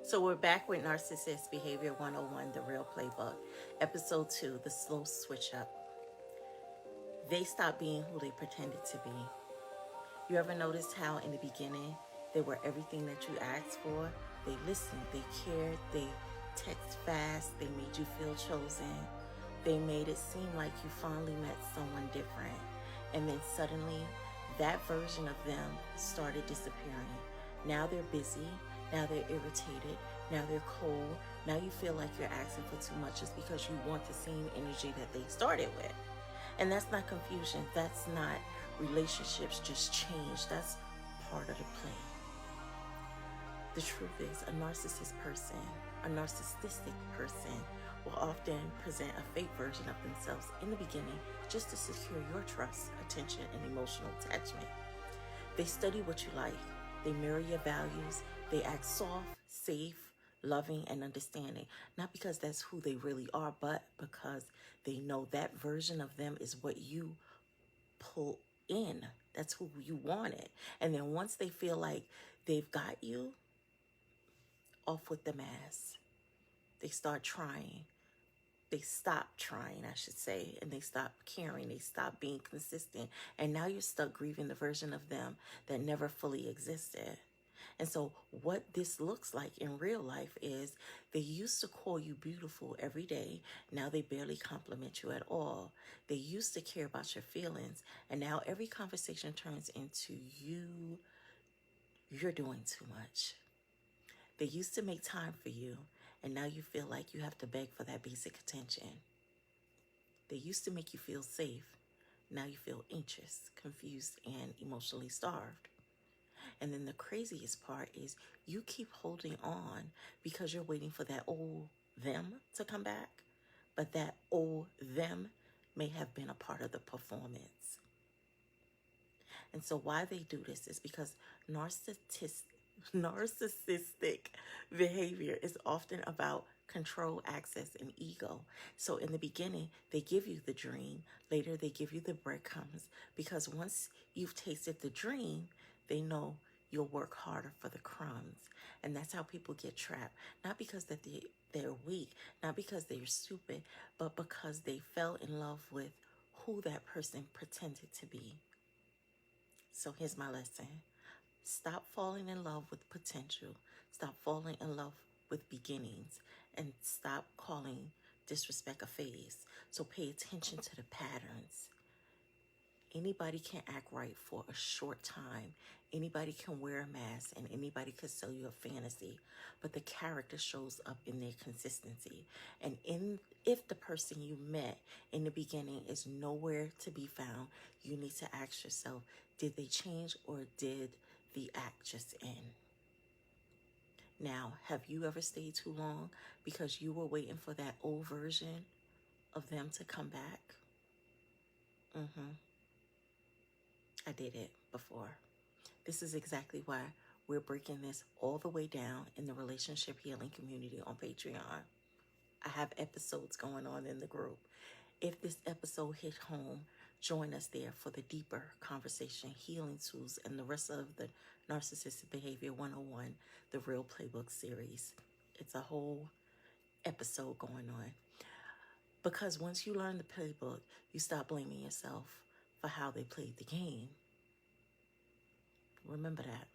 So we're back with Narcissist Behavior 101, The Real Playbook. Episode 2, The Slow Switch Up. They stop being who they pretended to be. You ever noticed how in the beginning they were everything that you asked for? They listened, they cared, they text fast, they made you feel chosen. They made it seem like you finally met someone different. And then suddenly, that version of them started disappearing. Now they're busy, now they're irritated, now they're cold. Now you feel like you're asking for too much just because you want the same energy that they started with. And that's not confusion. That's not relationships just change. That's part of the play. The truth is, a narcissistic person will often present a fake version of themselves in the beginning just to secure your trust, attention, and emotional attachment. They study what you like. They mirror your values. They act soft, safe, loving, and understanding. Not because that's who they really are, but because they know that version of them is what you pull in. That's who you wanted. And then once they feel like they've got you, off with the mask. They start trying. They stop trying, I should say, and they stop caring. They stop being consistent. And now you're stuck grieving the version of them that never fully existed. And so what this looks like in real life is they used to call you beautiful every day. Now they barely compliment you at all. They used to care about your feelings. And now every conversation turns into you're doing too much. They used to make time for you, and now you feel like you have to beg for that basic attention. They used to make you feel safe. Now you feel anxious, confused, and emotionally starved. And then the craziest part is you keep holding on because you're waiting for that old them to come back. But that old them may have been a part of the performance. And so why they do this is because narcissistic behavior is often about control, access, and ego. So in the beginning, they give you the dream. Later, they give you the breadcrumbs. Because once you've tasted the dream, they know you'll work harder for the crumbs. And that's how people get trapped. Not because that they're weak, not because they're stupid, but because they fell in love with who that person pretended to be. So here's my lesson. Stop falling in love with potential. Stop falling in love with beginnings. And stop calling disrespect a phase. So pay attention to the patterns. Anybody can act right for a short time. Anybody can wear a mask and anybody can sell you a fantasy. But the character shows up in their consistency. And if the person you met in the beginning is nowhere to be found, you need to ask yourself, did they change or did the act just end? Now, have you ever stayed too long because you were waiting for that old version of them to come back? I did it before. This is exactly why we're breaking this all the way down in the relationship healing community on Patreon. I have episodes going on in the group. If this episode hit home, join us there for the deeper conversation, healing tools, and the rest of the Narcissistic Behavior 101, the Real Playbook series. It's a whole episode going on. Because once you learn the playbook, you stop blaming yourself for how they played the game. Remember that.